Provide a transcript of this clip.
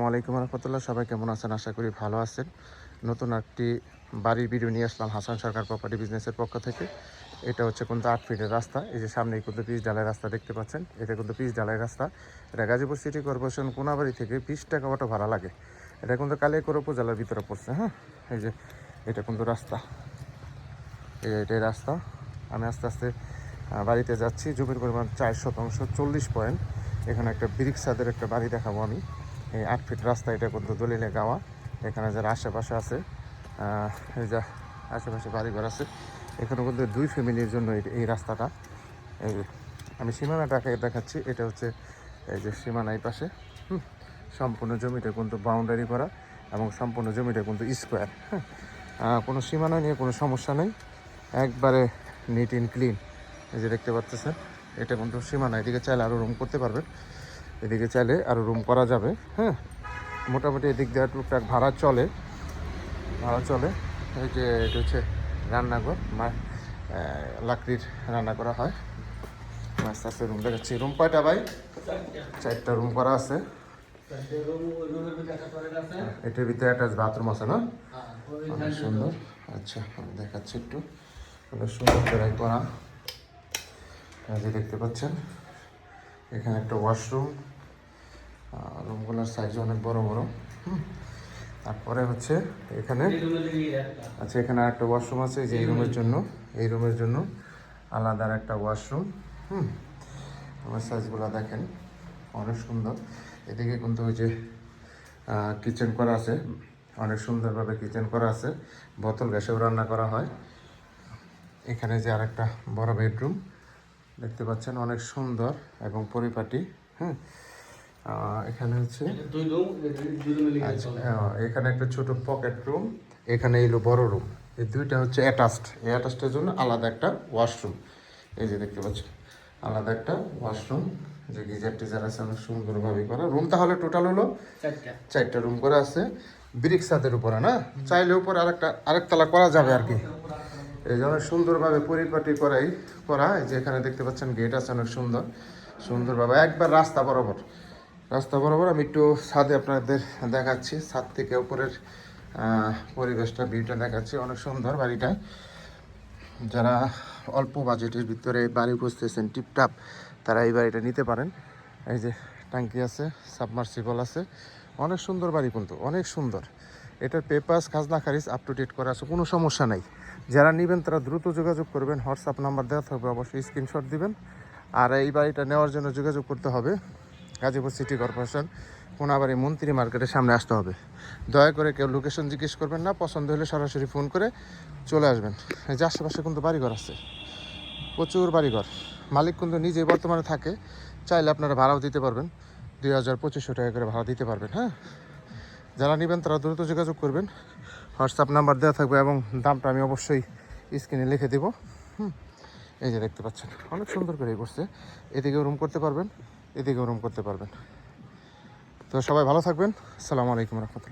আলাইকুম রহমতুল্লাহ। সবাই কেমন আছেন? আশা করি ভালো আছেন। নতুন একটি বাড়ির ভিডিও নিয়ে আসলাম হাসান সরকার প্রপার্টি বিজনেসের পক্ষ থেকে। এটা হচ্ছে কিন্তু 8 ফিটের রাস্তা। এই যে সামনেই কিন্তু পিচ ঢালাই রাস্তা দেখতে পাচ্ছেন, এটা কিন্তু পিচ ঢালাই রাস্তা। এটা গাজীপুর সিটি কর্পোরেশন কোনাবাড়ি থেকে 20 টাকা অটো ভাড়া লাগে। এটা কিন্তু কালিয়াকৈর উপজেলার ভিতরে পড়ছে। হ্যাঁ, এই যে এটা কিন্তু রাস্তা, এটাই রাস্তা। আমি আস্তে আস্তে বাড়িতে যাচ্ছি। জমির পরিমাণ 4 শতাংশ 40 পয়েন্ট। এখানে একটা ব্রিক ছাদের একটা বাড়ি দেখাবো আমি। এই 8 ফিট রাস্তা, এটা কিন্তু দলিলে গাওয়া। এখানে যারা আশেপাশে আছে, এই যা আশেপাশে বাড়িঘর আছে, এখানে কিন্তু 2 ফ্যামিলির জন্য এই রাস্তাটা। এই আমি সীমানাটাকে দেখাচ্ছি, এটা হচ্ছে এই যে সীমানা এই পাশে। সম্পূর্ণ জমিটা কিন্তু বাউন্ডারি করা এবং সম্পূর্ণ জমিটা কিন্তু স্কোয়ার। হ্যাঁ, কোনো সীমানা নিয়ে কোনো সমস্যা নেই, একবারে নিট অ্যান্ড ক্লিন। এই যে দেখতে পাচ্ছেন, এটা কিন্তু সীমানা। এদিকে চাইলে আরও রুম করতে পারবেন, এদিকে চাইলে আরও রুম করা যাবে। হ্যাঁ, মোটামুটি এদিক দিয়ে টুকটাক ভাড়া চলে। এই যে এটা হচ্ছে রান্নাঘর, লাকড়ির রান্না করা হয়। আস্তে আস্তে রুম দেখাচ্ছি। রুম কয়টা ভাই? 4টা রুম করা আছে। এটার ভিতরে অ্যাটাচ বাথরুম আছে না? অনেক সুন্দর। আচ্ছা, আমি দেখাচ্ছি একটু। অনেক সুন্দর করে করা। যে দেখতে পাচ্ছেন, এখানে একটা ওয়াশরুম। রুমগুলোর সাইজ অনেক বড় বড়। তারপরে হচ্ছে এখানে, আচ্ছা এখানে একটা ওয়াশরুম আছে। যে এই রুমের জন্য আলাদা একটা ওয়াশরুম। আমার সাইজগুলো দেখেন, অনেক সুন্দর। এদিকে কিন্তু ওই যে কিচেন করা আছে, অনেক সুন্দরভাবে কিচেন করা আছে। বোতল গ্যাসেও রান্না করা হয়। এখানে যে আরেকটা বড় বেডরুম দেখতে পাচ্ছেন, অনেক সুন্দর এবং পরিপাটি। এখানে হচ্ছে আচ্ছা, এখানে একটা ছোট পকেট রুম, এখানে এলো বড় রুম। এই দুইটা হচ্ছে অ্যাটাচড। এই অ্যাটাচডের জন্য আলাদা একটা ওয়াশরুম। এই যে দেখতে পাচ্ছেন, আলাদা একটা ওয়াশরুম। যে গিজার টিজার আছে, অনেক সুন্দরভাবে করা। রুম তাহলে টোটাল হলো 4টা রুম করে আছে। ব্রিক ছাদের উপরে না, চাইলে উপরে আরেকতলা করা যাবে আর কি। এই জন্য সুন্দরভাবে পরিপাটি করা। এই যে এখানে দেখতে পাচ্ছেন গেট আছে, অনেক সুন্দরভাবে একবার রাস্তা বরাবর। আমি একটু ছাদে আপনাদের দেখাচ্ছি, ছাদ থেকে উপরের পরিবেশটা, ভিউটা দেখাচ্ছি। অনেক সুন্দর বাড়িটা। যারা অল্প বাজেটের ভিতরে বাড়ি খুঁজতেছেন টিপটাপ, তারা এই বাড়িটা নিতে পারেন। এই যে ট্যাঙ্কি আছে, সাবমার্সিবল আছে। অনেক সুন্দর বাড়ি, কিন্তু অনেক সুন্দর। এটার পেপারস খাজনা খারিজ আপ টু ডেট করা আছে, কোনো সমস্যা নাই। যারা নেবেন তারা দ্রুত যোগাযোগ করবেন। হোয়াটসঅ্যাপ নাম্বার দেওয়া থাকবে, অবশ্যই স্ক্রিনশট দিবেন। আর এই বাড়িটা নেওয়ার জন্য যোগাযোগ করতে হবে গাজীপুর সিটি কর্পোরেশন কোনাবাড়ি মন্ত্রী মার্কেটের সামনে আসতে হবে। দয়া করে কেউ লোকেশন জিজ্ঞেস করবেন না, পছন্দ হলে সরাসরি ফোন করে চলে আসবেন। এই যে আশেপাশে কিন্তু বাড়িঘর আছে, প্রচুর বাড়িঘর। মালিক কিন্তু নিজেই বর্তমানে থাকে, চাইলে আপনারা ভাড়াও দিতে পারবেন। 2000-2500 টাকা করে ভাড়া দিতে পারবেন। হ্যাঁ, যারা নেবেন তারা দ্রুত যোগাযোগ করবেন। হোয়াটসঅ্যাপ নাম্বার দেওয়া থাকবে এবং দামটা আমি অবশ্যই স্ক্রিনে লিখে দেবো। এই যে দেখতে পাচ্ছেন, অনেক সুন্দর করে করছে। এদিকেও রুম করতে পারবেন, এদিকেও রুম করতে পারবেন। তো সবাই ভালো থাকবেন। আসসালামু আলাইকুম রহমতুল্লাহ।